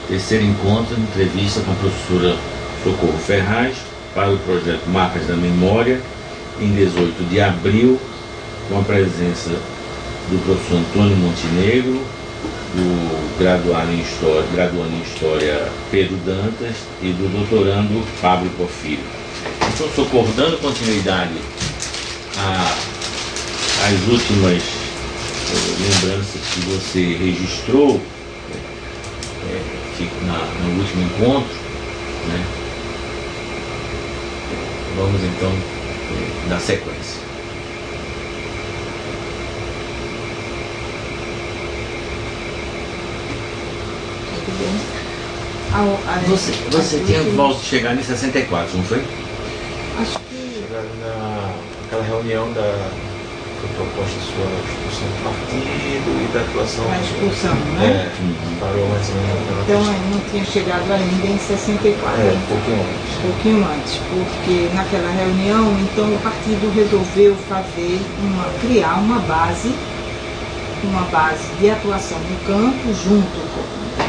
Terceiro encontro, entrevista com a professora Socorro Ferraz para o projeto Marcas da Memória, em 18 de abril, com a presença do professor Antônio Montenegro, do graduando em História Pedro Dantas e do doutorando Pablo Porfírio. Então, Socorro, dando continuidade às últimas lembranças que você registrou no último encontro, né? Vamos então dar sequência. Você tinha volta de chegar em 64, não foi? Acho que naquela reunião foi proposta a sua expulsão do partido e da atuação. a expulsão, né? Parou mais ou menos. Então eu não tinha chegado ainda em 64. Um pouquinho antes. Um pouquinho antes, porque naquela reunião, então o partido resolveu criar uma base de atuação no campo, junto com a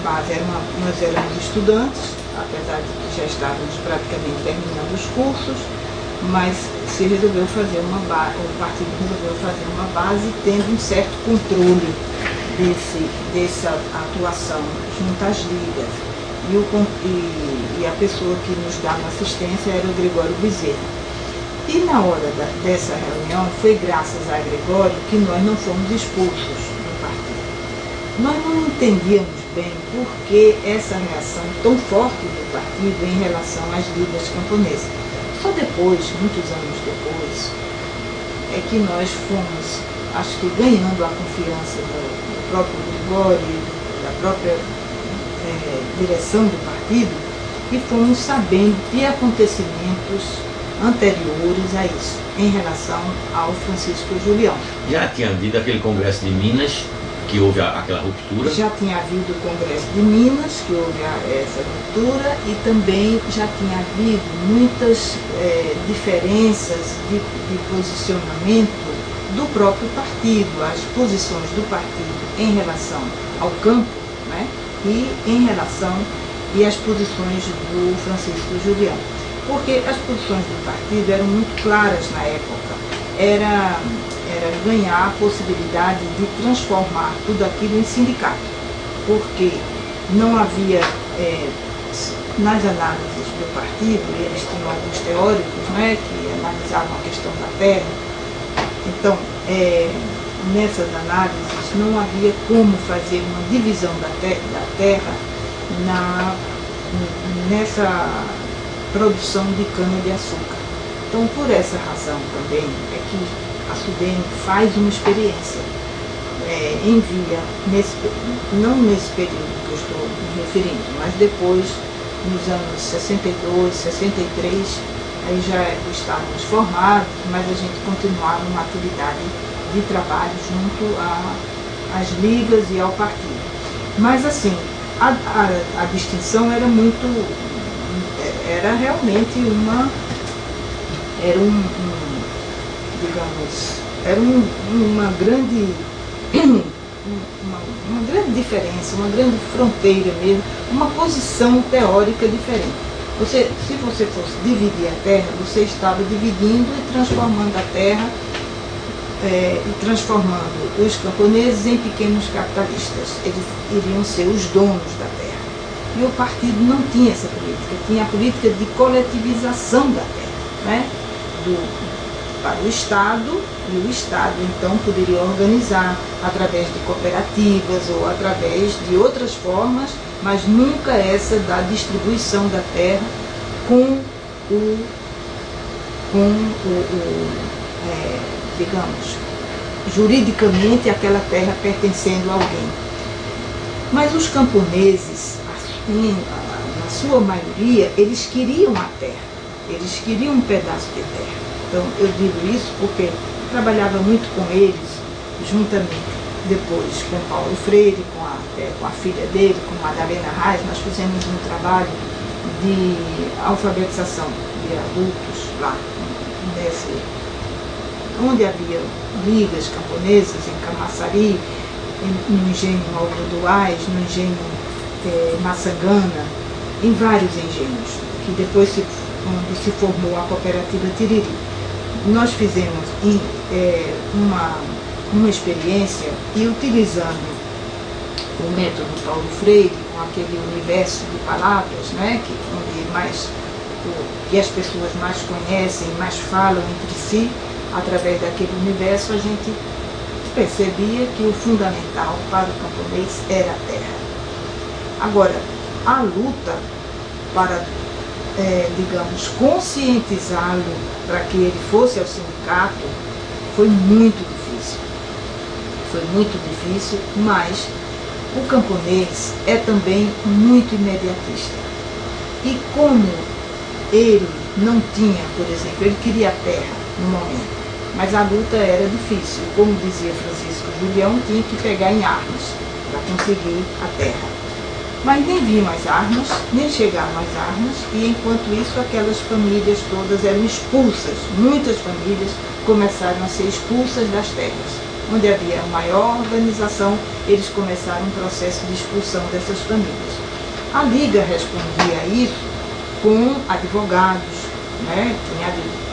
base nós éramos estudantes, apesar de que já estávamos praticamente terminando os cursos, mas o partido resolveu fazer uma base tendo um certo controle dessa atuação junto às ligas. E a pessoa que nos dava assistência era o Gregório Bezerra. E na hora dessa reunião, foi graças a Gregório que nós não fomos expulsos do partido. Nós não entendíamos bem por que essa reação tão forte do partido em relação às ligas camponesas. Só depois, muitos anos depois, é que nós fomos, acho que ganhando a confiança do próprio Gregório e da própria direção do partido, e fomos sabendo de acontecimentos anteriores a isso, em relação ao Francisco Julião. Já tinha havido aquele congresso de Minas, que houve aquela ruptura? Já tinha havido o congresso de Minas, que houve essa ruptura, e também já tinha havido muitas diferenças de posicionamento do próprio partido, as posições do partido em relação ao campo, né, e as posições do Francisco Julião. Porque as posições do partido eram muito claras na época. Era ganhar a possibilidade de transformar tudo aquilo em sindicato. Porque não havia, nas análises do partido, eles tinham alguns teóricos, né, que analisavam a questão da terra. Então, nessas análises não havia como fazer uma divisão da terra nessa produção de cana-de-açúcar. Então, por essa razão também é que a SUDENE faz uma experiência, envia, não nesse período que eu estou me referindo, mas depois, nos anos 62, 63, aí já estávamos formados, mas a gente continuava uma atividade de trabalho junto às ligas e ao partido. Mas assim, a distinção era realmente uma grande diferença, uma grande fronteira mesmo, uma posição teórica diferente. Se você fosse dividir a terra, você estava dividindo e transformando a terra e transformando os camponeses em pequenos capitalistas. Eles iriam ser os donos da terra. E o partido não tinha essa política, tinha a política de coletivização da terra, né? Para o Estado, e o Estado então poderia organizar através de cooperativas ou através de outras formas, mas nunca essa da distribuição da terra digamos, juridicamente aquela terra pertencendo a alguém. Mas os camponeses, na sua maioria, eles queriam a terra, eles queriam um pedaço de terra. Então eu digo isso porque trabalhava muito com eles, juntamente depois com Paulo Freire, com a filha dele, com Madalena Reis. Nós fizemos um trabalho de alfabetização de adultos lá, onde havia ligas camponesas, em Camaçari, no engenho Algodoais, no engenho Maçangana, em vários engenhos, que depois quando se formou a cooperativa Tiriri. Nós fizemos uma experiência e utilizando o método Paulo Freire, com aquele universo de palavras, né, que as pessoas mais conhecem, mais falam entre si, através daquele universo a gente percebia que o fundamental para o camponês era a terra. Agora, a luta para, digamos, conscientizá-lo para que ele fosse ao sindicato foi muito difícil. Foi muito difícil, mas o camponês é também muito imediatista. E como ele não tinha, por exemplo, ele queria terra no momento, mas a luta era difícil. Como dizia Francisco Julião, tinha que pegar em armas para conseguir a terra. Mas nem vinham as armas, nem chegaram as armas, e enquanto isso aquelas famílias todas eram expulsas. Muitas famílias começaram a ser expulsas das terras. Onde havia maior organização, eles começaram um processo de expulsão dessas famílias. A Liga respondia a isso com advogados, né? Tinha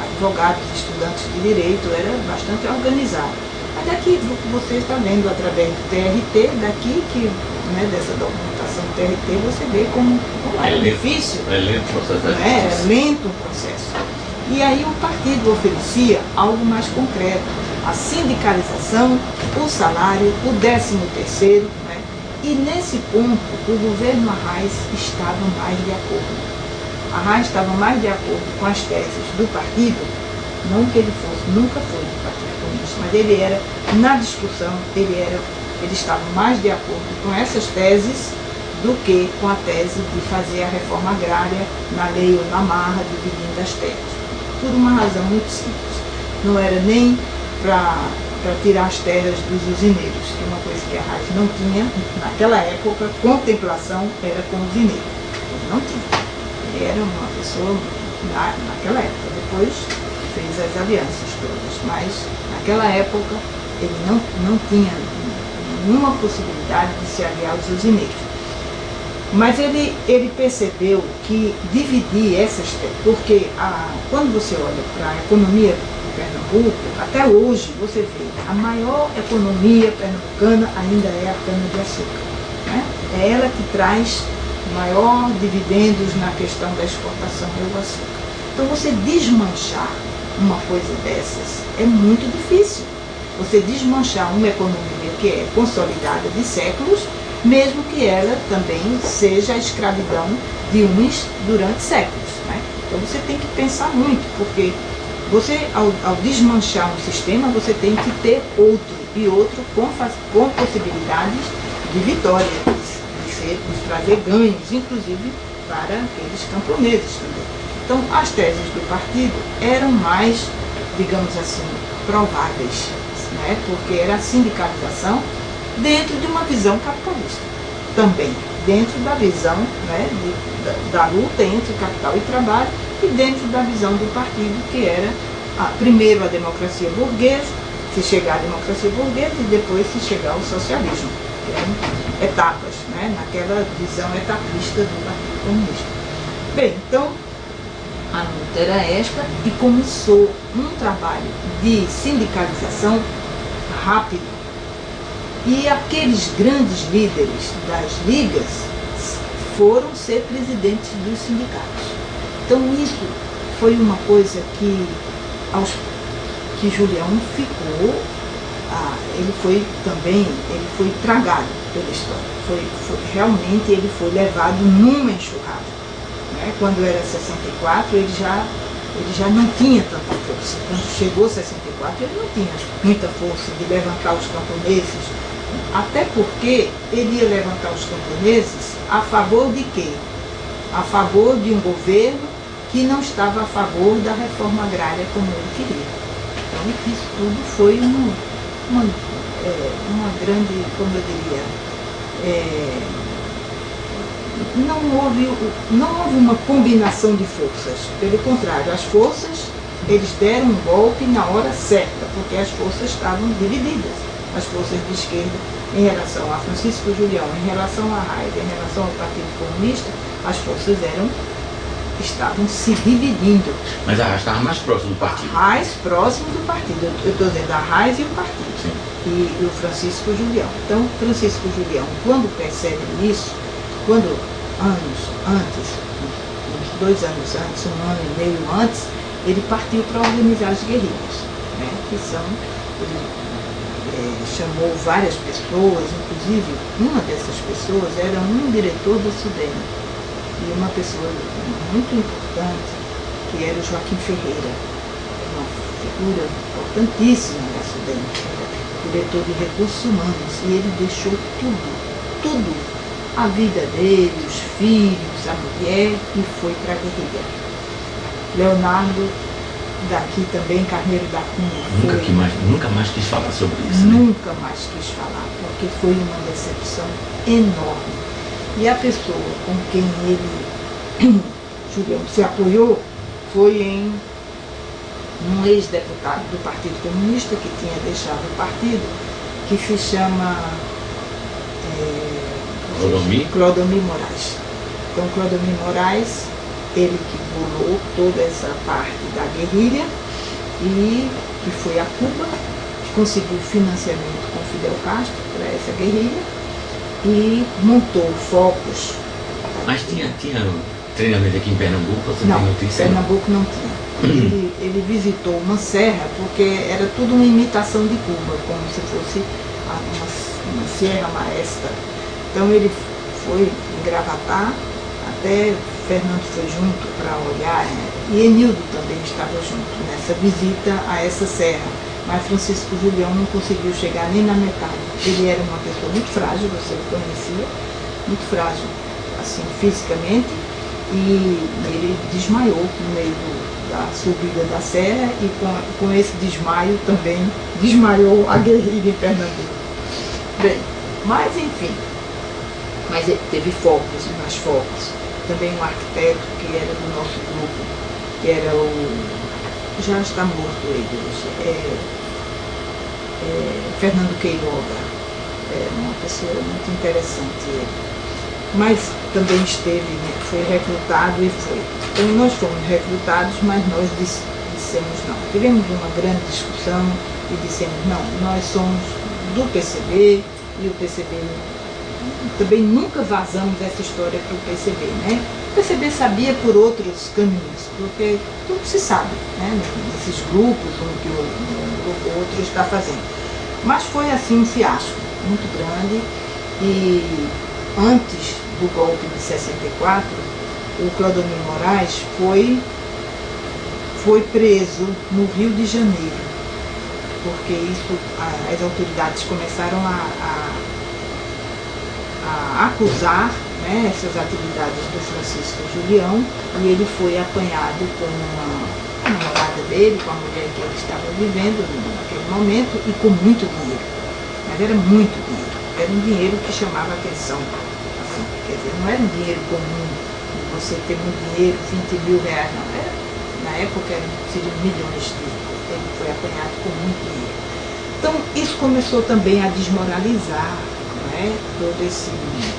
advogados, estudantes de direito, era bastante organizado. Mas daqui você está vendo através do TRT, daqui que, né, dessa documentação do TRT, você vê como é difícil. É lento o processo. É lento o processo. E aí o partido oferecia algo mais concreto. A sindicalização, o salário, o 13º, né? E nesse ponto o governo Arraes estava mais de acordo. Arraes estava mais de acordo com as teses do partido, não que ele fosse, nunca foi do Partido Comunista, mas ele era, na discussão, ele estava mais de acordo com essas teses do que com a tese de fazer a reforma agrária na lei ou na marra, dividindo as terras. Por uma razão muito simples. Não era nem para tirar as terras dos usineiros, que é uma coisa que Arraes não tinha. Naquela época, contemplação era com o usineiro. Ele não tinha. Ele era uma pessoa, naquela época, depois fez as alianças todas, mas naquela época ele não tinha nenhuma possibilidade de se aliar aos usineiros. Mas ele percebeu que dividir essas terras, porque quando você olha para a economia de Pernambuco, até hoje você vê, a maior economia pernambucana ainda é a cana-de-açúcar, né? É ela que traz maior dividendos na questão da exportação do açúcar. Então você desmanchar uma coisa dessas é muito difícil. Você desmanchar uma economia que é consolidada de séculos, mesmo que ela também seja a escravidão de uns durante séculos, né? Então você tem que pensar muito, porque você, ao desmanchar um sistema, você tem que ter outro, e outro com possibilidades de vitória, de trazer ganhos, inclusive para aqueles camponeses também. Então, as teses do partido eram mais, digamos assim, prováveis, né? Porque era a sindicalização dentro de uma visão capitalista, também dentro da visão, né, da luta entre capital e trabalho, e dentro da visão do partido, que era primeiro a democracia burguesa, se chegar à democracia burguesa, e depois se chegar ao socialismo, que eram etapas, né, naquela visão etapista do Partido Comunista. Bem, então a luta era esta, e começou um trabalho de sindicalização rápido. E aqueles grandes líderes das ligas foram ser presidentes dos sindicatos. Então isso foi uma coisa que Julião ficou, ele foi tragado pela história. Realmente ele foi levado numa enxurrada, né? Quando era 64, ele já não tinha tanta força. Quando chegou 64, ele não tinha muita força de levantar os camponeses, até porque ele ia levantar os camponeses a favor de quê? A favor de um governo que não estava a favor da reforma agrária como ele queria. Então isso tudo foi uma grande, como eu diria, não houve uma combinação de forças. Pelo contrário, as forças, eles deram um golpe na hora certa, porque as forças estavam divididas. as forças de esquerda em relação a Francisco Julião, em relação a Reis, em relação ao Partido Comunista, as forças estavam se dividindo. Mas a Reis estava mais próximo do partido. A Reis próximo do partido. Eu estou dizendo a Reis e o partido. Sim. E o Francisco Julião. Então, Francisco Julião, quando percebe isso, quando anos antes, uns 2 anos antes, 1 ano e meio antes, ele partiu para organizar as guerrilhas, né? Que são, ele chamou várias pessoas, inclusive uma dessas pessoas era um diretor da SUDEM, e uma pessoa muito importante, que era o Joaquim Ferreira, uma figura importantíssima da SUDEM, diretor de recursos humanos, e ele deixou tudo, a vida dele, os filhos, a mulher, e foi para a guerrilha. Leonardo, daqui também, Carneiro da Cunha, nunca mais quis falar sobre isso. Nunca mais quis falar, porque foi uma decepção enorme. E a pessoa com quem ele, Julião, se apoiou foi em um ex-deputado do Partido Comunista que tinha deixado o partido, que se chama Clodomir Moraes. Então, Clodomir Moraes, ele que bolou toda essa parte da guerrilha e que foi a Cuba, conseguiu financiamento com Fidel Castro para essa guerrilha e montou focos. Mas tinha treinamento aqui em Pernambuco? Você não, tem notícia? Em Pernambuco não tinha. Ele visitou uma serra, porque era tudo uma imitação de Cuba, como se fosse uma Sierra Maestra. Então ele foi em Gravatá, até Fernando foi junto para olhar, né? E Enildo também estava junto nessa visita a essa serra. Mas Francisco Julião não conseguiu chegar nem na metade. Ele era uma pessoa muito frágil, você o conhecia, muito frágil, assim, fisicamente, e ele desmaiou no meio da subida da serra, e com esse desmaio também desmaiou a guerrilha em Pernambuco. Bem, mas enfim, mas ele teve focos e mais focos. Também um arquiteto que era do nosso grupo, que era já está morto ele hoje, Fernando Queiroga, uma pessoa muito interessante ele. Mas também esteve, né, foi recrutado e foi. Então nós fomos recrutados, mas nós dissemos não. Tivemos uma grande discussão e dissemos não, nós somos do PCB, e o PCB também nunca vazamos essa história para o PCB, né? O PCB sabia por outros caminhos, porque tudo se sabe, né? Nesses grupos, um que o outro está fazendo. Mas foi assim um fiasco muito grande, e antes do golpe de 64, o Clodomir Moraes foi preso no Rio de Janeiro, porque as autoridades começaram a acusar, né, essas atividades do Francisco Julião, e ele foi apanhado com a namorada dele, com a mulher que ele estava vivendo naquele momento, e com muito dinheiro. Mas era muito dinheiro. Era um dinheiro que chamava atenção. Assim, quer dizer, não era um dinheiro comum, você ter muito dinheiro, 20 mil reais, não. Na época seriam milhões de euros. Ele foi apanhado com muito dinheiro. Então, isso começou também a desmoralizar, não é, todo esse...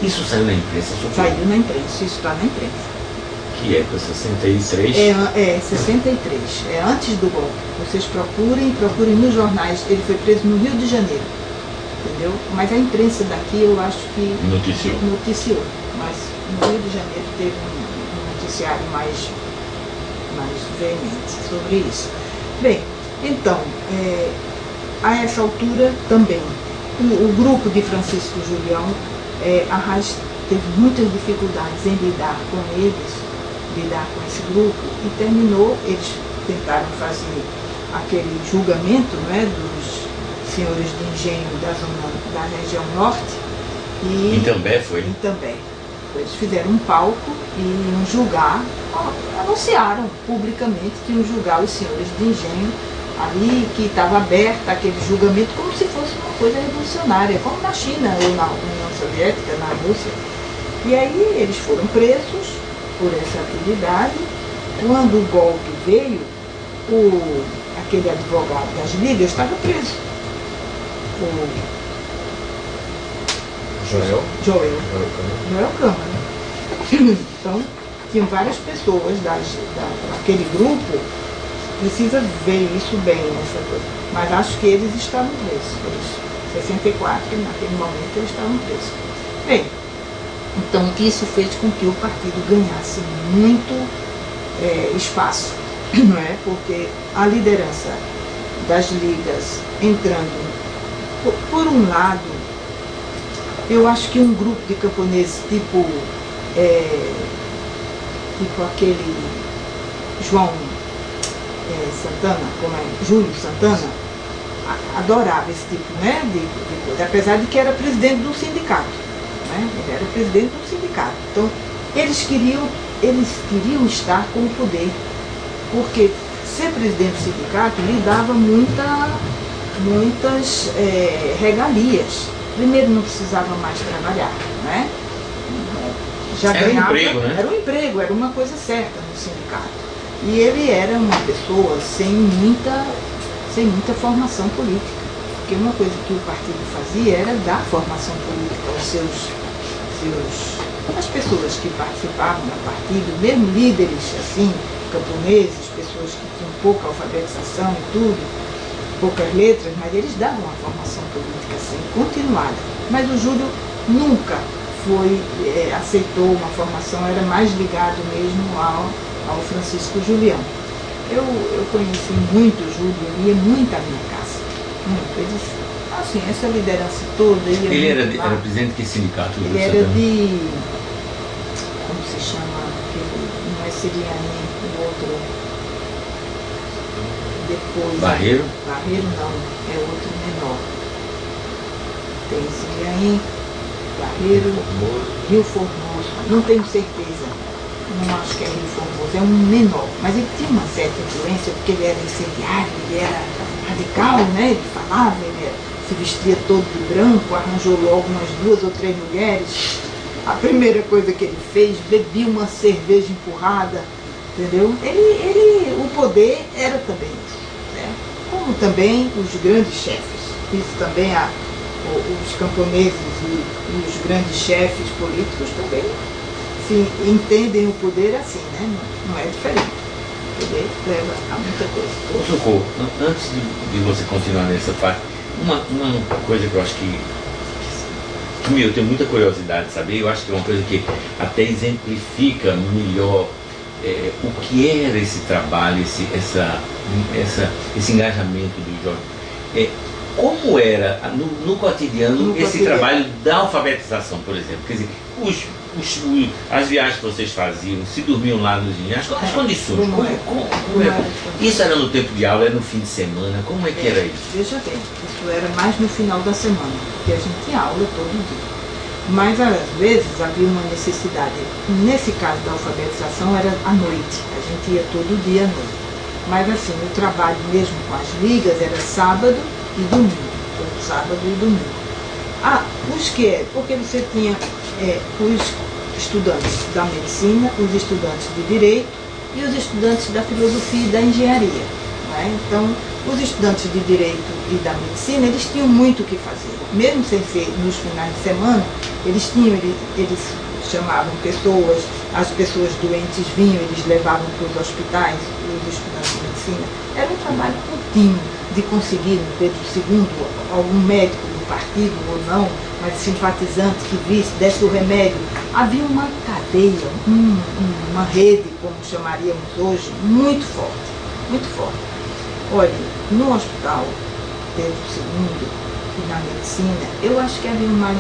Isso saiu na imprensa? Saiu na imprensa, isso está na imprensa. Que época? 63? 63. É antes do golpe. Vocês procurem nos jornais. Ele foi preso no Rio de Janeiro. Entendeu? Mas a imprensa daqui, eu acho que noticiou. Mas no Rio de Janeiro teve um noticiário mais veemente sobre isso. Bem, então, a essa altura também, o grupo de Francisco Julião, a Reis teve muitas dificuldades em lidar com esse grupo, e terminou, eles tentaram fazer aquele julgamento, não é, dos senhores de engenho da zona da região norte. Em També foi? Em També. Eles fizeram um palco e iam julgar, anunciaram publicamente que iam julgar os senhores de engenho ali, que estava aberto aquele julgamento como se fosse uma coisa revolucionária, como na China ou na União Soviética, na Rússia. E aí eles foram presos por essa atividade. Quando o golpe veio, aquele advogado das ligas estava preso. o Joel Câmara. Então, tinham várias pessoas daquele grupo. Precisa ver isso bem, essa coisa. Mas acho que eles estavam presos. 64, naquele momento, eles estavam presos. Bem, então isso fez com que o partido ganhasse muito espaço, não é? Porque a liderança das ligas entrando, por um lado, eu acho que um grupo de camponeses tipo aquele João Santana, como é? Júlio Santana, adorava esse tipo, né, de coisa, apesar de que era presidente do sindicato, né? Ele era presidente do sindicato. Então, eles queriam estar com o poder, porque ser presidente do sindicato lhe dava muitas regalias. Primeiro, não precisava mais trabalhar, né? Já era ganhava, um emprego, né? Era um emprego, era uma coisa certa no sindicato. E ele era uma pessoa sem muita formação política. Porque uma coisa que o partido fazia era dar formação política aos as pessoas que participavam do partido, mesmo líderes assim, camponeses, pessoas que tinham pouca alfabetização e tudo, poucas letras, mas eles davam uma formação política assim, continuada. Mas o Júlio nunca aceitou uma formação, era mais ligado mesmo ao Francisco Julião. Eu conheci muito o Júlio, ele ia muito à minha casa. Muito. Assim, essa liderança toda ia. Ele era presidente de que sindicato? Ele era de. Como se chama? Não é Siriani, o outro. Depois. Barreiro? Barreiro não, é outro menor. Tem Siriani, Barreiro, Rio Formoso. Não tenho certeza. Não acho que é Rio Formoso, é um menor. Mas ele tinha uma certa influência, porque ele era incendiário, ele era radical, né? Ele falava, se vestia todo de branco, arranjou logo umas 2 ou 3 mulheres. A primeira coisa que ele fez, bebia uma cerveja empurrada, entendeu? O poder era também isso, né? Como também os grandes chefes. Isso também, os camponeses e os grandes chefes políticos também entendem o poder assim, né? Não é diferente. O poder leva a muita coisa. Socorro, antes de você continuar nessa parte, uma coisa que eu acho que eu tenho muita curiosidade de saber, eu acho que é uma coisa que até exemplifica melhor o que era esse trabalho, esse engajamento do Jorge. Como era no cotidiano trabalho da alfabetização, por exemplo? Quer dizer, as viagens que vocês faziam, se dormiam lá nos ginásticos, as condições, como era? Isso era no tempo de aula, era no fim de semana, como é que era isso? Veja bem, isso era mais no final da semana, porque a gente tinha aula todo dia. Mas às vezes havia uma necessidade, nesse caso da alfabetização era à noite, a gente ia todo dia à noite. Mas assim, o trabalho mesmo com as ligas era sábado e domingo, todo sábado e domingo. Porque você tinha os estudantes da medicina, os estudantes de direito e os estudantes da filosofia e da engenharia, né? Então, os estudantes de direito e da medicina, eles tinham muito o que fazer. Mesmo sem ser nos finais de semana, eles chamavam pessoas, as pessoas doentes vinham, eles levavam para os hospitais, os estudantes de medicina. Era um trabalho contínuo de conseguir, no Pedro II, algum médico do partido ou não, mas simpatizante que desse o remédio. Havia uma cadeia, uma rede, como chamaríamos hoje, muito forte, muito forte. Olha, no hospital Pedro II e na medicina, eu acho que havia mais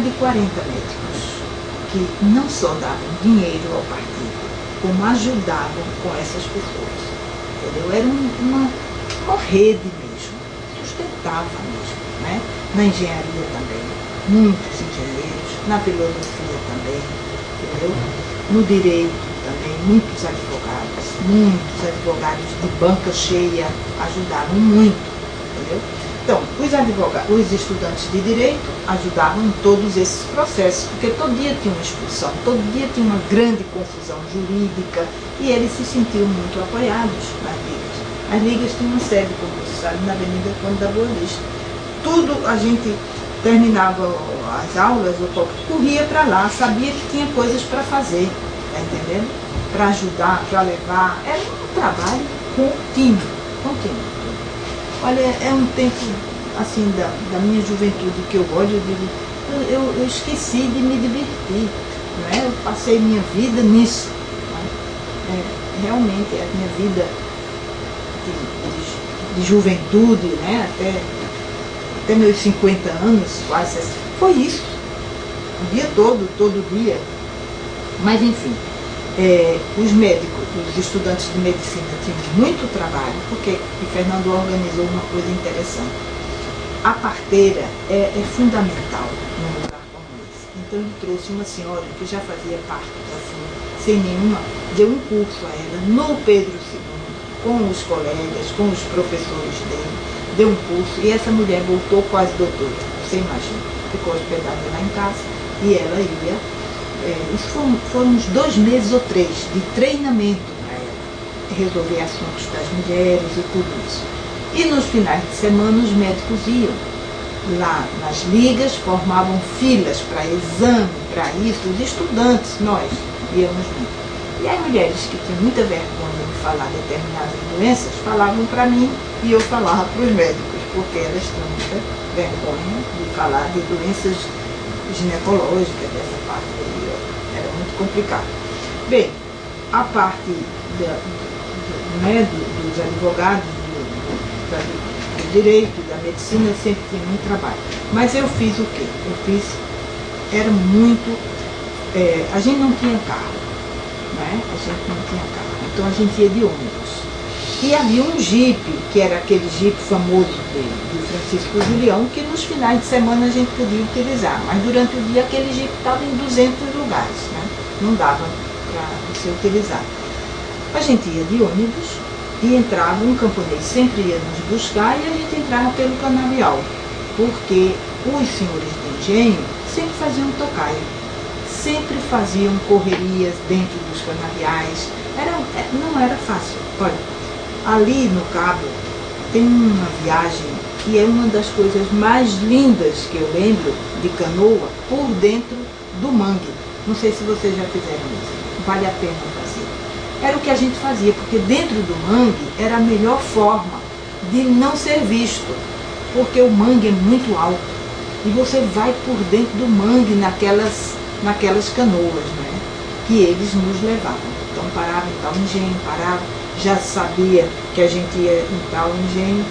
de 40 médicos que não só davam dinheiro ao partido, como ajudavam com essas pessoas. Entendeu? Era uma rede mesmo, sustentava mesmo, né? Na engenharia também, muitos engenheiros, na filosofia também, entendeu? No direito também, muitos advogados de banca cheia ajudavam muito, entendeu? Então, os estudantes de direito ajudavam em todos esses processos, porque todo dia tinha uma expulsão, todo dia tinha uma grande confusão jurídica e eles se sentiam muito apoiados nas ligas. As ligas tinham uma sede, como você sabe, na Avenida Conde da Boa Vista. Tudo a gente terminava as aulas, ou corria para lá, sabia que tinha coisas para fazer, tá entendendo? Para ajudar, para levar. Era um trabalho contínuo. Olha, é um tempo assim da minha juventude que eu olho, eu digo, eu esqueci de me divertir, não é? Eu passei minha vida nisso. Realmente a minha vida de juventude, né? Até meus 50 anos, quase, foi isso. O dia todo dia. Mas enfim, os médicos, os estudantes de medicina tinham muito trabalho, porque o Fernando organizou uma coisa interessante. A parteira é fundamental num lugar como esse. Então ele trouxe uma senhora que já fazia parte assim, sem nenhuma, deu um curso a ela no Pedro II, com os colegas, com os professores dele, deu um curso, e essa mulher voltou quase doutora, você imagina, ficou hospedada lá em casa, e ela ia, isso foram uns 2 meses ou 3 de treinamento para ela, resolver assuntos das mulheres e tudo isso. E nos finais de semana os médicos iam lá nas ligas, formavam filas para exame, para isso, os estudantes, nós íamos muito. E as mulheres que tinham muita vergonha de falar determinadas doenças, falavam para mim e eu falava para os médicos, porque elas tinham muita vergonha de falar de doenças ginecológicas, dessa parte aí, era muito complicado. Bem, a parte dos advogados, do direito, da medicina, sempre tinha muito trabalho. Mas eu fiz o quê? Era muito... a gente não tinha carro, né? A gente não tinha carro, então a gente ia de ônibus. E havia um jipe, que era aquele jipe famoso de Francisco Julião, que nos finais de semana a gente podia utilizar, mas durante o dia aquele jipe estava em 200 lugares, né? Não dava para ser utilizado. A gente ia de ônibus e entrava, um camponês sempre ia nos buscar e a gente entrava pelo canavial, porque os senhores de engenho sempre faziam tocaia, sempre faziam correrias dentro dos canaviais, não era fácil. Olha, ali no Cabo tem uma viagem que é uma das coisas mais lindas que eu lembro de canoa, por dentro do mangue. Não sei se vocês já fizeram isso, vale a pena fazer. Era o que a gente fazia, porque dentro do mangue era a melhor forma de não ser visto, porque o mangue é muito alto e você vai por dentro do mangue naquelas canoas, né, que eles nos levavam. Então parava em tal engenho, já sabia que a gente ia em tal engenho.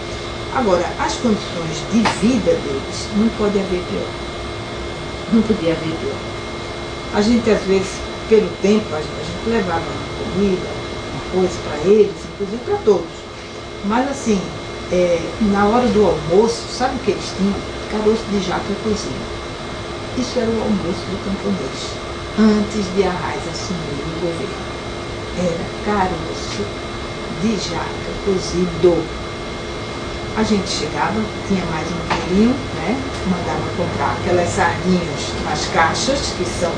Agora, as condições de vida deles não pode haver pior. Não podia haver pior. A gente, às vezes, pelo tempo, a gente levava comida, uma coisa para eles, inclusive para todos. Mas assim, na hora do almoço, sabe o que eles tinham? Caroço de jaca cozido. Isso era o almoço do camponês, antes de Arraes assumir o governo. Era caroço de jaca cozido. A gente chegava, tinha mais um dinheirinho, né? Mandava comprar aquelas sardinhas nas caixas, que são,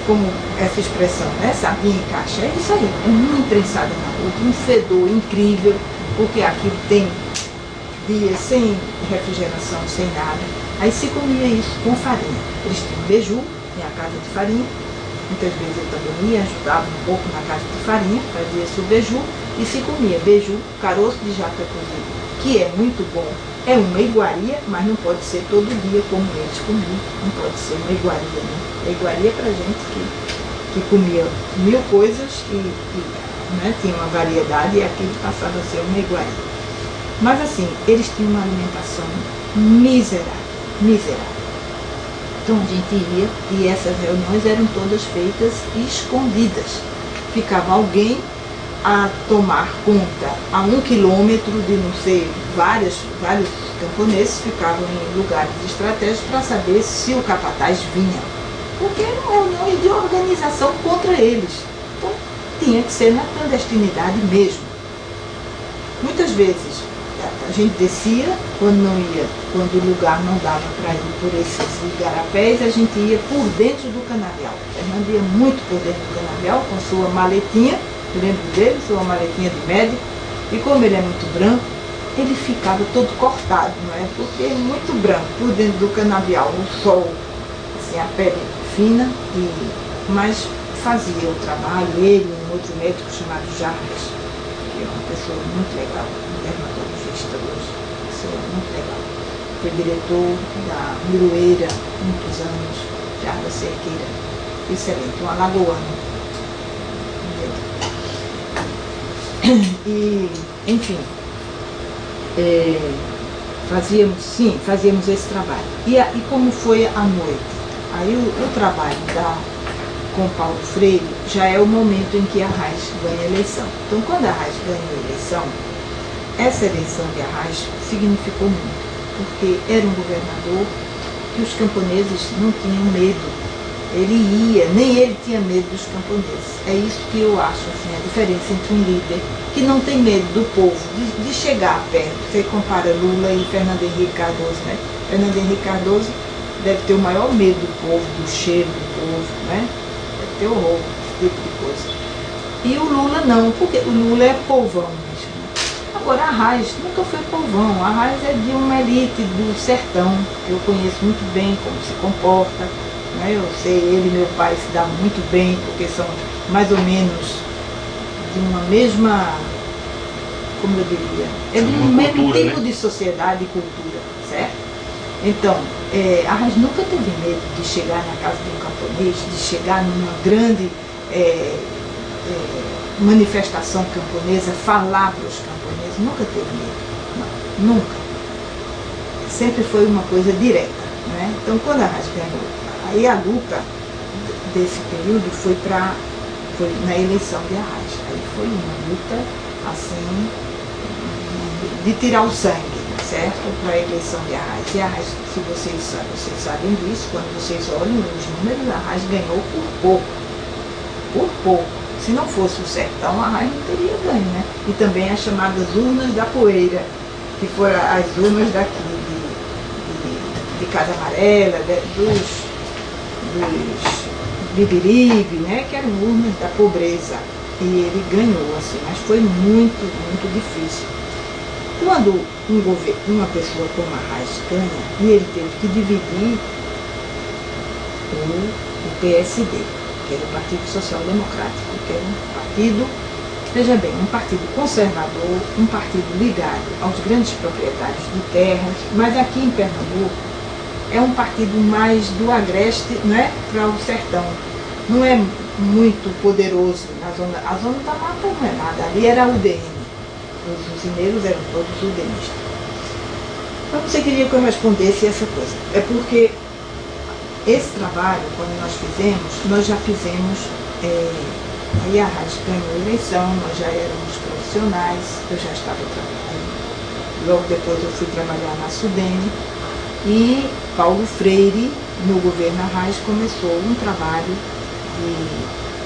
como essa expressão, né? Sardinha em caixa. É isso aí, é uma imprensada na outra, um fedor incrível, porque aquilo tem dias sem refrigeração, sem nada. Aí se comia isso com farinha. Eles tinham beiju, tinha a casa de farinha. Muitas vezes eu também ia, ajudava um pouco na casa de farinha, fazia-se o beiju e se comia beiju, caroço de jaca cozido, que é muito bom. É uma iguaria, mas não pode ser todo dia como eles comiam. Não pode ser uma iguaria, né? A iguaria é para gente que comia 1000 coisas e né, tinha uma variedade, e aquilo passava a ser uma iguaria. Mas assim, eles tinham uma alimentação miserável, miserável. Então a gente ia, e essas reuniões eram todas feitas escondidas. Ficava alguém a tomar conta a 1 quilômetro de, não sei, vários camponeses ficavam em lugares estratégicos para saber se o capataz vinha. Porque eram reuniões de organização contra eles. Então tinha que ser na clandestinidade mesmo. Muitas vezes a gente descia, quando o lugar não dava para ir por esses igarapés, a gente ia por dentro do canavial. Fernando ia muito por dentro do canavial com sua maletinha, eu lembro dele, sua maletinha de médico, E como ele é muito branco, ele ficava todo cortado, não é? Porque é muito branco, por dentro do canavial, o sol, assim, a pele fina, mas fazia o trabalho, ele, um outro médico chamado Jarvis, que é uma pessoa muito legal, um dermatologista hoje, pessoa muito legal. Foi diretor da Miroeira, muitos anos, Jarvis Cerqueira, excelente, um alagoano. E, enfim, fazíamos esse trabalho. E como foi à noite? Aí o trabalho com Paulo Freire já é o momento em que Arraes ganha a eleição. Então, quando Arraes ganha a eleição, essa eleição de Arraes significou muito, porque era um governador que os camponeses não tinham medo. Ele ia, nem ele tinha medo dos camponeses. É isso que eu acho, assim, a diferença entre um líder que não tem medo do povo, de chegar perto. Você compara Lula e Fernando Henrique Cardoso, né? Fernando Henrique Cardoso deve ter o maior medo do povo, do cheiro do povo, né? Deve ter horror, esse tipo de coisa. E o Lula não, porque o Lula é povão mesmo. Agora, Arraes nunca foi povão. Arraes é de uma elite do sertão, que eu conheço muito bem como se comporta. Eu sei, ele e meu pai se dão muito bem, porque são mais ou menos de uma mesma, como eu diria, é de um mesmo tipo, né, de sociedade e cultura, certo? Então, Arraes nunca teve medo de chegar na casa de um camponês, de chegar numa grande manifestação camponesa, falar para os camponeses, nunca teve medo, não, nunca. Sempre foi uma coisa direta, né? Então, quando Arraes ganhou, aí a luta desse período foi na eleição de Arraes. Aí foi uma luta, assim, de tirar o sangue, certo? Para a eleição de Arraes. E Arraes, se vocês sabem disso, quando vocês olham os números, Arraes ganhou por pouco. Por pouco. Se não fosse o sertão, Arraes não teria ganho, né? E também as chamadas urnas da poeira, que foram as urnas daqui, de Casa Amarela, dos Bibiribe, né, que eram urnas da pobreza, e ele ganhou, assim, mas foi muito, muito difícil. Quando uma pessoa como Arraes ganha, e ele teve que dividir o PSD, que era o Partido Social Democrático, que era um partido, veja bem, um partido conservador, um partido ligado aos grandes proprietários de terras, mas aqui em Pernambuco é um partido mais do agreste, não é, para o sertão. Não é muito poderoso na zona. A zona da mata não é nada. Ali era a UDN. Os usineiros eram todos udenistas. Mas você queria que eu respondesse essa coisa. É porque esse trabalho, quando nós já fizemos. Aí a Arraes ganhou a eleição, nós já éramos profissionais, eu já estava trabalhando. Logo depois eu fui trabalhar na Sudene. E Paulo Freire, no governo Arraes, começou um trabalho de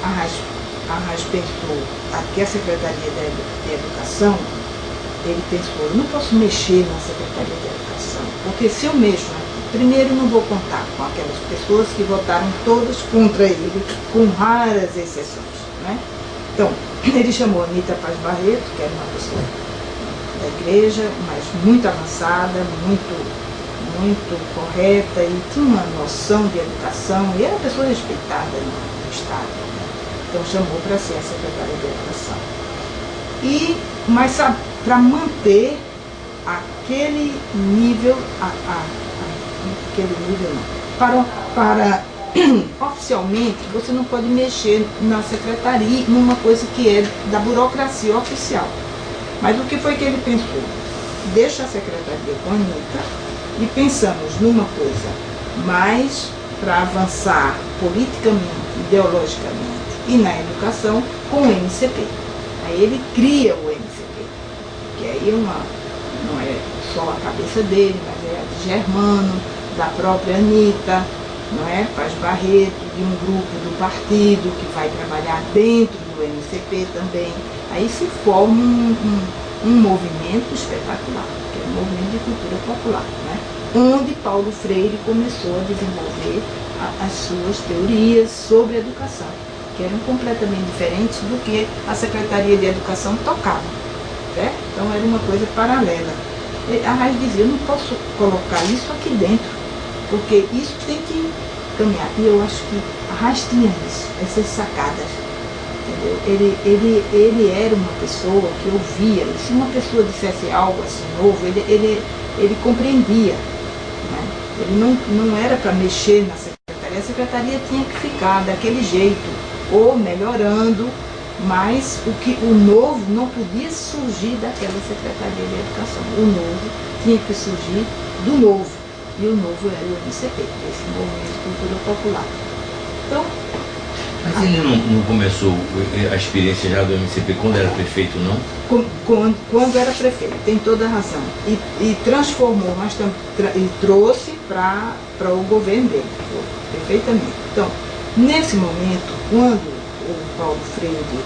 Arraes pensou que a Secretaria de Educação, ele pensou, eu não posso mexer na Secretaria de Educação, porque se eu mexo aqui, primeiro não vou contar com aquelas pessoas que votaram todas contra ele, com raras exceções, né? Então, ele chamou Anita Paz Barreto, que era uma pessoa da igreja, mas muito avançada, muito correta, e tinha uma noção de educação, e era uma pessoa respeitada no Estado, né? Então chamou para ser a secretária de Educação. Mas para manter aquele nível, para oficialmente, você não pode mexer na secretaria, numa coisa que é da burocracia oficial. Mas o que foi que ele pensou? Deixa a secretaria com a Anita, e pensamos numa coisa mais para avançar politicamente, ideologicamente e na educação com o MCP. Aí ele cria o MCP, que aí não é só a cabeça dele, mas é a de Germano, da própria Anita, não é? Paz Barreto, de um grupo do partido que vai trabalhar dentro do MCP também. Aí se forma um movimento espetacular, que é um movimento de cultura popular, né? Onde Paulo Freire começou a desenvolver as suas teorias sobre educação, que eram completamente diferentes do que a Secretaria de Educação tocava. certo? Então era uma coisa paralela. E a Raiz dizia, eu não posso colocar isso aqui dentro, porque isso tem que caminhar. E eu acho que a Raiz tinha isso, essas sacadas. Entendeu? Ele era uma pessoa que ouvia, e se uma pessoa dissesse algo assim novo, ele compreendia. Né? Ele não era para mexer na secretaria, a secretaria tinha que ficar daquele jeito, ou melhorando, mas o novo não podia surgir daquela Secretaria de Educação. O novo tinha que surgir do novo, e o novo era o MCP, esse Movimento de Cultura Popular. Então, mas ele não começou a experiência já do MCP quando era prefeito, não? Quando era prefeito, tem toda a razão. E transformou, mas e trouxe para o governo dele, perfeitamente. Então, nesse momento, quando o Paulo Freire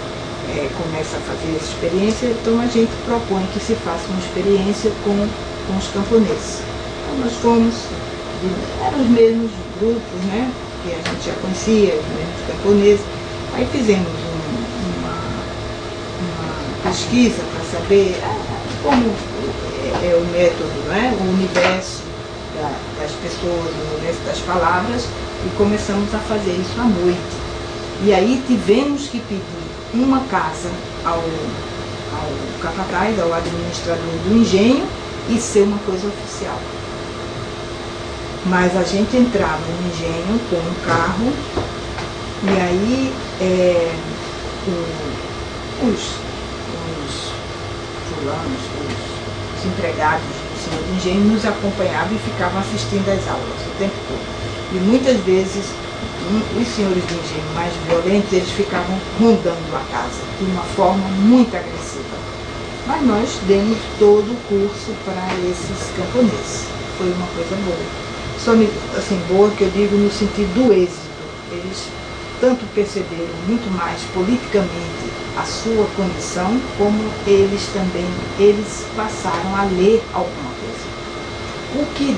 começa a fazer essa experiência, então a gente propõe que se faça uma experiência com os camponeses. Então nós fomos, eram os mesmos grupos, né, que a gente já conhecia, os mesmos camponeses. Aí fizemos uma pesquisa para saber como é o método, né, o universo das pessoas, o universo das palavras, e começamos a fazer isso à noite. E aí tivemos que pedir uma casa ao capataz, ao administrador do engenho, e ser uma coisa oficial. Mas a gente entrava no engenho com um carro, e aí os fulanos, os empregados do senhor do engenho nos acompanhavam e ficavam assistindo às aulas o tempo todo. E muitas vezes os senhores de engenho mais violentos, eles ficavam rondando a casa de uma forma muito agressiva. Mas nós demos todo o curso para esses camponeses. Foi uma coisa boa. Só assim, boa que eu digo no sentido do êxito. Eles tanto perceberam muito mais politicamente a sua condição, como eles passaram a ler alguma coisa. O que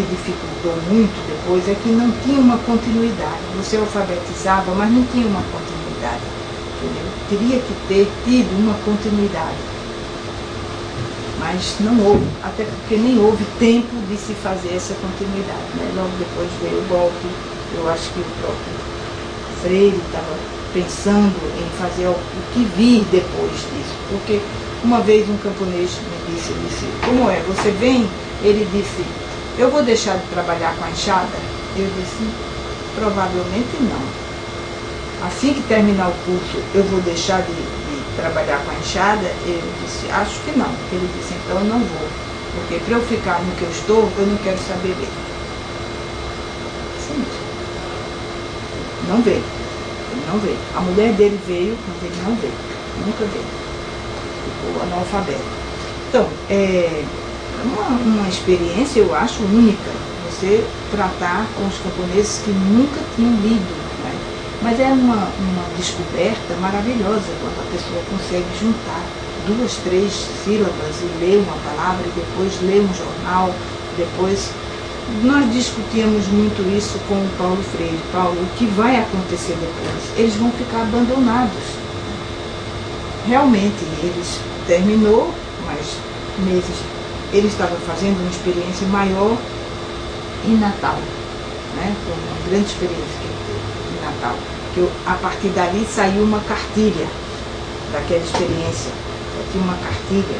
dificultou muito depois é que não tinha uma continuidade. Você alfabetizava, mas não tinha uma continuidade. Entendeu? Teria que ter tido uma continuidade. Mas não houve, até porque nem houve tempo de se fazer essa continuidade. Né? Logo depois veio o golpe. Eu acho que o próprio Freire estava pensando em fazer o que vir depois disso. Porque uma vez um camponês me disse, como é, você vem? Ele disse, eu vou deixar de trabalhar com a enxada? Eu disse, provavelmente não. Assim que terminar o curso, eu vou deixar de trabalhar com a enxada? Ele disse, acho que não. Ele disse, então eu não vou. Porque para eu ficar no que eu estou, eu não quero saber ler. Sim. Não veio. Ele não veio. A mulher dele veio, mas ele não veio. Nunca veio. Ficou analfabeto. Então, uma experiência, eu acho, única, você tratar com os camponeses que nunca tinham lido, né? Mas é uma descoberta maravilhosa quando a pessoa consegue juntar 2, 3 sílabas e ler uma palavra, e depois ler um jornal, depois... Nós discutíamos muito isso com o Paulo Freire. Paulo, o que vai acontecer depois? Eles vão ficar abandonados. Realmente, eles terminou, mas meses... Ele estava fazendo uma experiência maior em Natal, né? Foi uma grande experiência que ele teve em Natal. A partir dali saiu uma cartilha daquela experiência, tinha uma cartilha,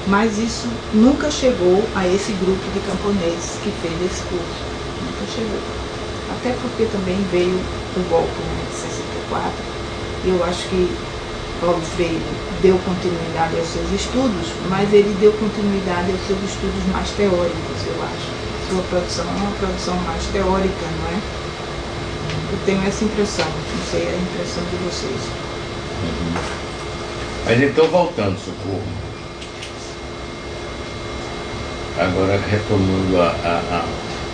mas isso nunca chegou a esse grupo de camponeses que fez esse curso, nunca chegou. Até porque também veio o golpe, né, de 64, e eu acho que Paulo Freire deu continuidade aos seus estudos, mas ele deu continuidade aos seus estudos mais teóricos, eu acho. Sua produção é uma produção mais teórica, não é? Eu tenho essa impressão, não sei a impressão de vocês. Mas então, voltando, Socorro, agora retomando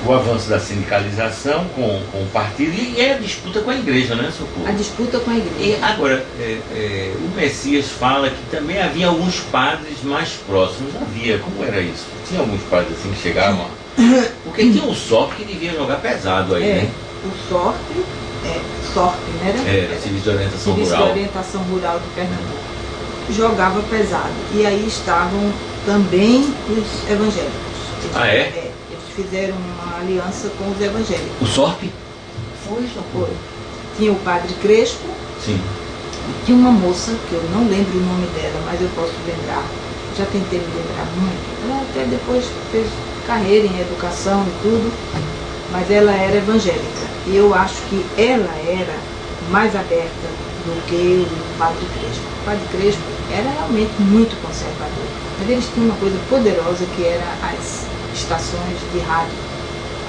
o avanço da sindicalização com o partido e a disputa com a igreja, né, Socorro? A disputa com a igreja. E agora, o Messias fala que também havia alguns padres mais próximos. Havia, como era isso? Tinha alguns padres assim que chegavam? Porque tinha um Sorte que devia jogar pesado aí, né? O Sorte, né? Era Serviço de Orientação Serviço Rural. de Orientação Rural de Pernambuco. jogava pesado. E aí estavam também os evangélicos. Eles fizeram uma aliança com os evangélicos. O SORP? Foi. Tinha o padre Crespo. Sim. E tinha uma moça, que eu não lembro o nome dela, mas eu posso lembrar. Já tentei me lembrar muito. Ela até depois fez carreira em educação e tudo, mas ela era evangélica. E eu acho que ela era mais aberta do que o padre Crespo. O padre Crespo era realmente muito conservador. Mas eles tinham uma coisa poderosa que era as estações de rádio,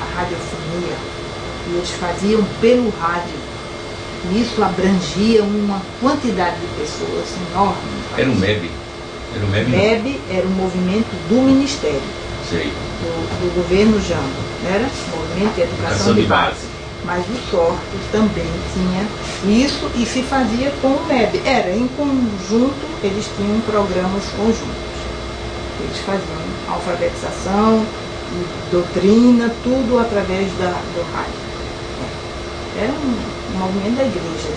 a radiofonia. E eles faziam pelo rádio. E isso abrangia uma quantidade de pessoas enorme. Era o MEB? Era o MEB? MEB era um movimento do Ministério. Sei. Do governo Jango. Era Movimento de Educação de Base. Mas o SORP também tinha isso e se fazia com o MEB. Era em conjunto, eles tinham programas conjuntos. Eles faziam alfabetização, doutrina, tudo através do rádio. Era um movimento da igreja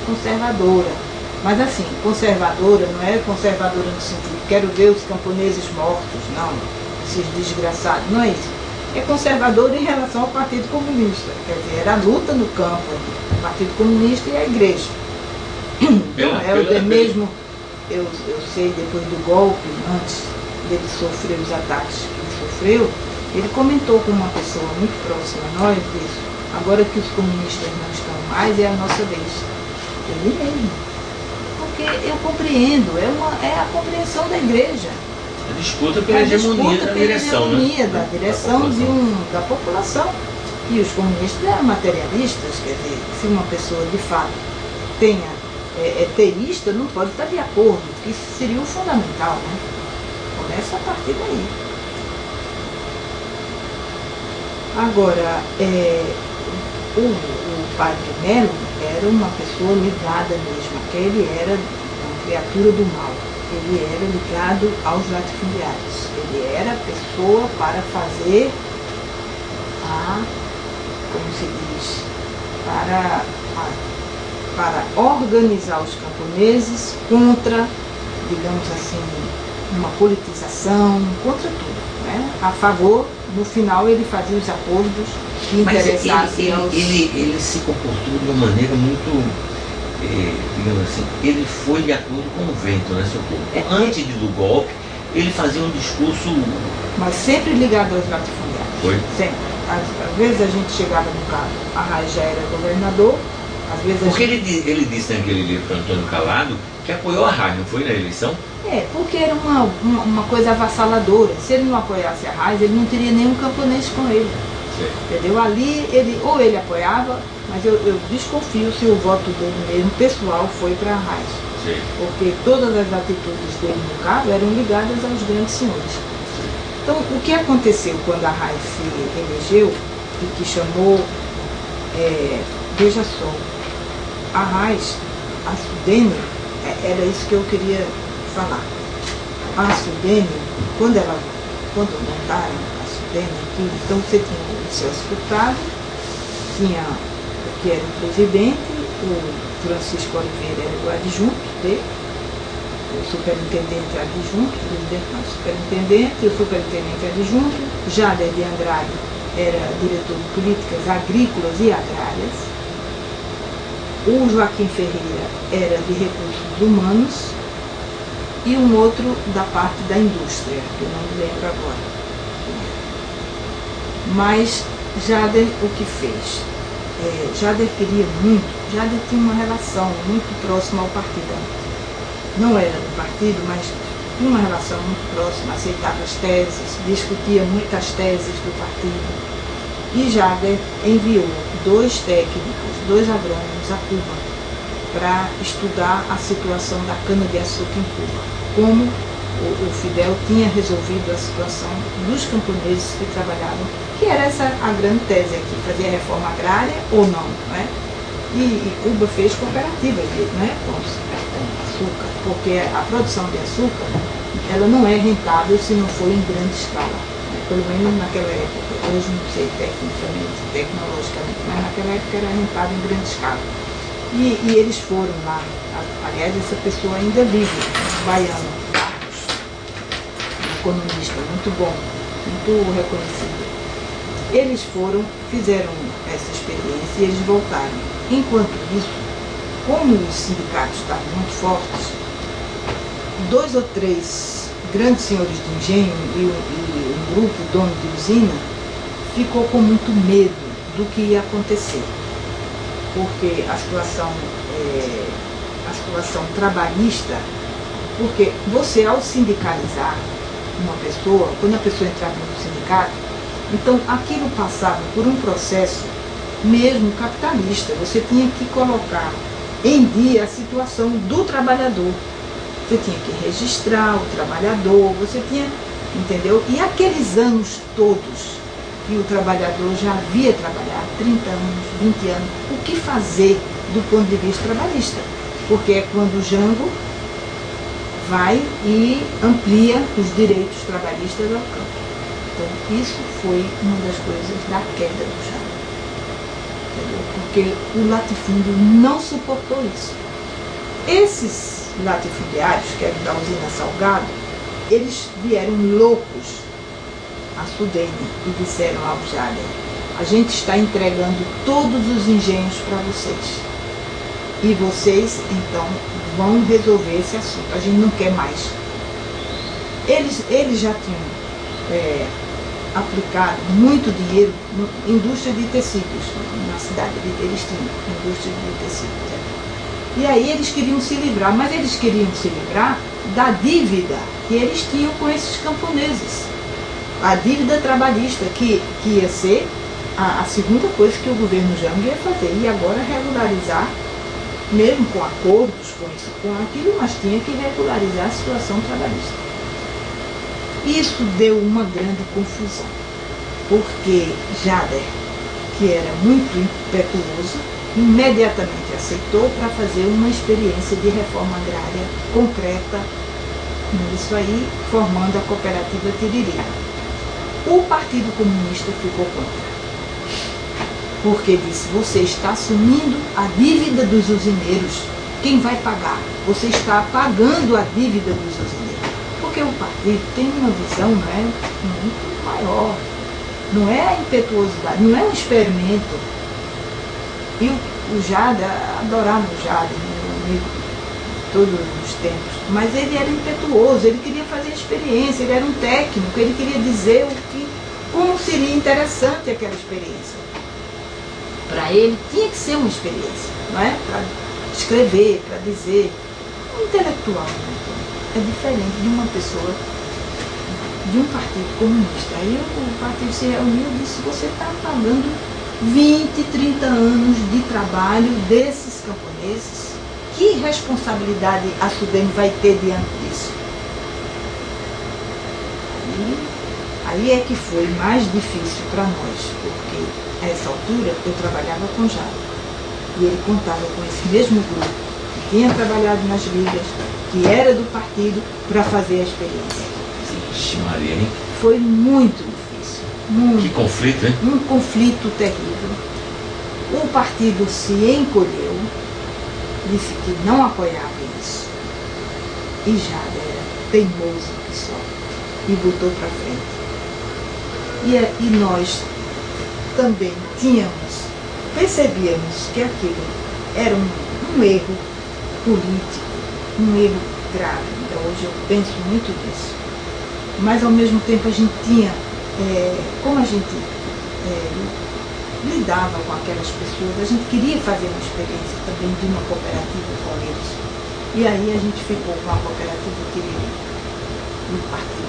conservadora. Mas assim, conservadora não é conservadora no sentido, quero ver os camponeses mortos, não, esses desgraçados, não é isso. É conservadora em relação ao Partido Comunista. Quer dizer, era a luta no campo, o Partido Comunista e a igreja. Mesmo, eu sei, depois do golpe, antes dele sofrer os ataques que ele sofreu, ele comentou com uma pessoa muito próxima a nós, disse, agora que os comunistas não estão mais, é a nossa vez. Ele mesmo. Porque eu compreendo, é a compreensão da igreja. A disputa pela hegemonia da direção, né? Da direção da população. E os comunistas eram materialistas, quer dizer, se uma pessoa de fato é teísta, não pode estar de acordo, que isso seria o fundamental, né? Começa a partir daí. Agora, o padre Melo era uma pessoa ligada mesmo, porque ele era uma criatura do mal. Ele era ligado aos latifundiários. Ele era a pessoa para fazer como se diz, para organizar os camponeses contra, digamos assim, uma politização, contra tudo, né? A favor, no final ele fazia os acordos que interessassem aos... Ele se comportou de uma maneira muito, digamos assim, ele foi de acordo com o vento, né, seu povo? Antes do golpe, ele fazia um discurso... Mas sempre ligado aos latifundiários. Foi? Sempre. Às vezes a gente chegava no carro, a Arraes já era governador, às vezes porque ele disse naquele livro para Antônio Calado que apoiou a Arraes, não foi na eleição? Porque era uma coisa avassaladora. Se ele não apoiasse a Arraes, ele não teria nenhum camponês com ele. Sim. Entendeu? Ali, ou ele apoiava, mas eu desconfio se o voto dele mesmo, pessoal, foi para a Arraes. Sim. Porque todas as atitudes dele no cargo eram ligadas aos grandes senhores. Então, o que aconteceu quando a Arraes se elegeu e que chamou, veja só, a Arraes, a Sudene, era isso que eu queria falar. A Sudene, quando montaram a Sudene aqui, então você tinha o Celso Furtado, tinha o que era o presidente, o Francisco Oliveira era o adjunto dele, o superintendente adjunto, o presidente não, o superintendente, o superintendente adjunto, Jader de Andrade era diretor de políticas agrícolas e agrárias, o Joaquim Ferreira era de recursos humanos e um outro da parte da indústria, que eu não me lembro agora. Mas Jader o que fez? Jader queria muito, Jader tinha uma relação muito próxima ao partido. Não era do partido, mas tinha uma relação muito próxima, aceitava as teses, discutia muitas teses do partido. E Jader enviou 2 técnicos, 2 agrônomos a Cuba, para estudar a situação da cana-de-açúcar em Cuba. Como o Fidel tinha resolvido a situação dos camponeses que trabalhavam, que era essa a grande tese aqui, fazer a reforma agrária ou não, né? E Cuba fez cooperativas, né, com açúcar, porque a produção de açúcar ela não é rentável se não for em grande escala, né? Pelo menos naquela época. Hoje não sei tecnicamente, tecnologicamente, mas naquela época era rentável em grande escala. E eles foram lá. Aliás, essa pessoa ainda vive, um baiano, um economista muito bom, muito reconhecido. Eles foram, fizeram essa experiência e eles voltaram. Enquanto isso, como os sindicatos estavam muito fortes, 2 ou 3 grandes senhores de engenho e um grupo dono de usina ficou com muito medo do que ia acontecer, porque a situação trabalhista, porque você, ao sindicalizar uma pessoa, quando a pessoa entrava no sindicato, então aquilo passava por um processo mesmo capitalista. Você tinha que colocar em dia a situação do trabalhador. Você tinha que registrar o trabalhador, você tinha, entendeu? E aqueles anos todos que o trabalhador já havia trabalhado, 30 anos, 20 anos, o que fazer do ponto de vista trabalhista? Porque é quando o Jango vai e amplia os direitos trabalhistas ao campo. Então, isso foi uma das coisas da queda do Jango. Entendeu? Porque o latifúndio não suportou isso. Esses latifundiários, que eram da usina Salgado, eles vieram loucos a Sudene e disseram ao Jader: a gente está entregando todos os engenhos para vocês. E vocês, então, vão resolver esse assunto. A gente não quer mais. Eles já tinham aplicado muito dinheiro na indústria de tecidos. Na cidade eles tinham indústria de tecidos. E aí eles queriam se livrar, mas eles queriam se livrar da dívida que eles tinham com esses camponeses. A dívida trabalhista, que ia ser a segunda coisa que o governo Jango ia fazer. E agora regularizar, mesmo com acordos, com isso, com aquilo, mas tinha que regularizar a situação trabalhista. Isso deu uma grande confusão, porque Jader, que era muito impetuoso, imediatamente aceitou para fazer uma experiência de reforma agrária concreta, isso aí, formando a cooperativa Tiririca. O Partido Comunista ficou contra, porque disse: você está assumindo a dívida dos usineiros, quem vai pagar? Você está pagando a dívida dos usineiros. Porque o partido tem uma visão, não é, muito maior, não é a impetuosidade, não é um experimento. E o Jader, adorava o Jader, meu amigo, todos os tempos, mas ele era impetuoso, ele queria fazer experiência, ele era um técnico, ele queria dizer como seria interessante aquela experiência. Para ele tinha que ser uma experiência, não é? Para escrever, para dizer. Um intelectual, né? É diferente de uma pessoa, de um partido comunista. Aí o partido se reuniu e disse: você está pagando 20, 30 anos de trabalho desses camponeses. Que responsabilidade a Sudene vai ter diante disso? Aí é que foi mais difícil para nós, porque a essa altura eu trabalhava com Jader. E ele contava com esse mesmo grupo, que tinha trabalhado nas ligas, que era do partido, para fazer a experiência. Ixi, Maria, hein? Foi muito difícil. Muito. Que conflito, hein? Um conflito terrível. O partido se encolheu, disse que não apoiava isso. E Jader era teimoso que só. E botou para frente. E nós também percebíamos que aquilo era um erro político, um erro grave. Então hoje eu penso muito nisso. Mas ao mesmo tempo a gente tinha, como a gente lidava com aquelas pessoas, a gente queria fazer uma experiência também de uma cooperativa com eles. E aí a gente ficou com a cooperativa no partido.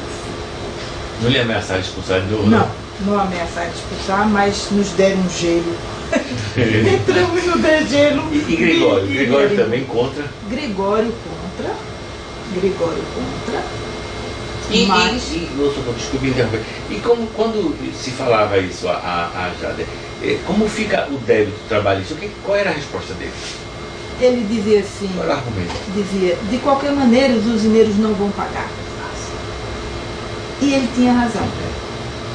Não lhe ameaçaram de expulsar de novo? Não ameaçaram de expulsar, mas nos deram um gelo. Entramos no degelo. E Gregório? Gregório também contra? Gregório contra. Desculpe interromper. E quando se falava isso a Jader, como fica o débito trabalhista? Qual era a resposta dele? Ele dizia assim, qual era o argumento? Dizia: de qualquer maneira os usineiros não vão pagar. E ele tinha razão.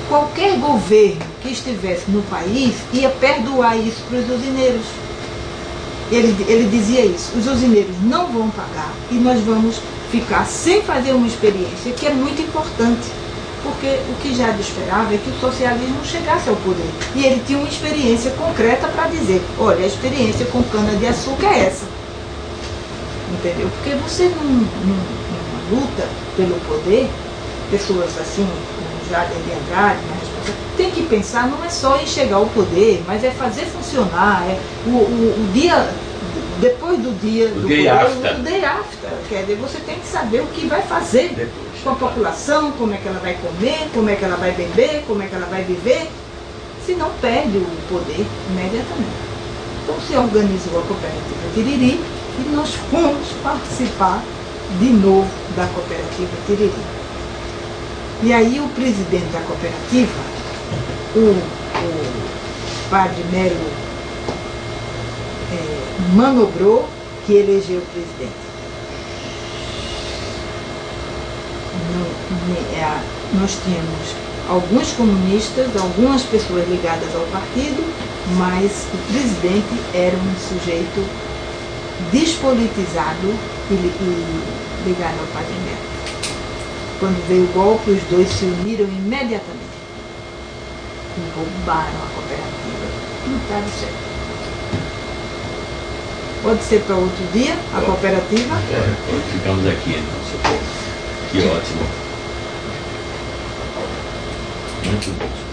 Qualquer governo que estivesse no país ia perdoar isso para os usineiros. Ele dizia isso: os usineiros não vão pagar e nós vamos ficar sem fazer uma experiência que é muito importante, porque o que Jade esperava é que o socialismo chegasse ao poder. E ele tinha uma experiência concreta para dizer: olha, a experiência com cana-de-açúcar é essa. Entendeu? Porque você não luta pelo poder, pessoas assim, como Jade de Andrade, tem que pensar, não é só em chegar ao poder, mas é fazer funcionar, é o dia, depois do dia do day poder, after. o day after. Quer dizer, você tem que saber o que vai fazer Depois. com a população, como é que ela vai comer, como é que ela vai beber, como é que ela vai viver, senão perde o poder imediatamente. Então se organizou a cooperativa Tiriri e nós fomos participar de novo da cooperativa Tiriri. E aí o presidente da cooperativa, o padre Melo manobrou que elegeu o presidente. Nós tínhamos alguns comunistas, algumas pessoas ligadas ao partido, mas o presidente era um sujeito despolitizado e ligado ao padre Melo. Quando veio o golpe, os dois se uniram imediatamente e roubaram a cooperativa. Não estava certo. Pode ser para outro dia, a cooperativa? Ficamos aqui, então. Que ótimo. Muito bom.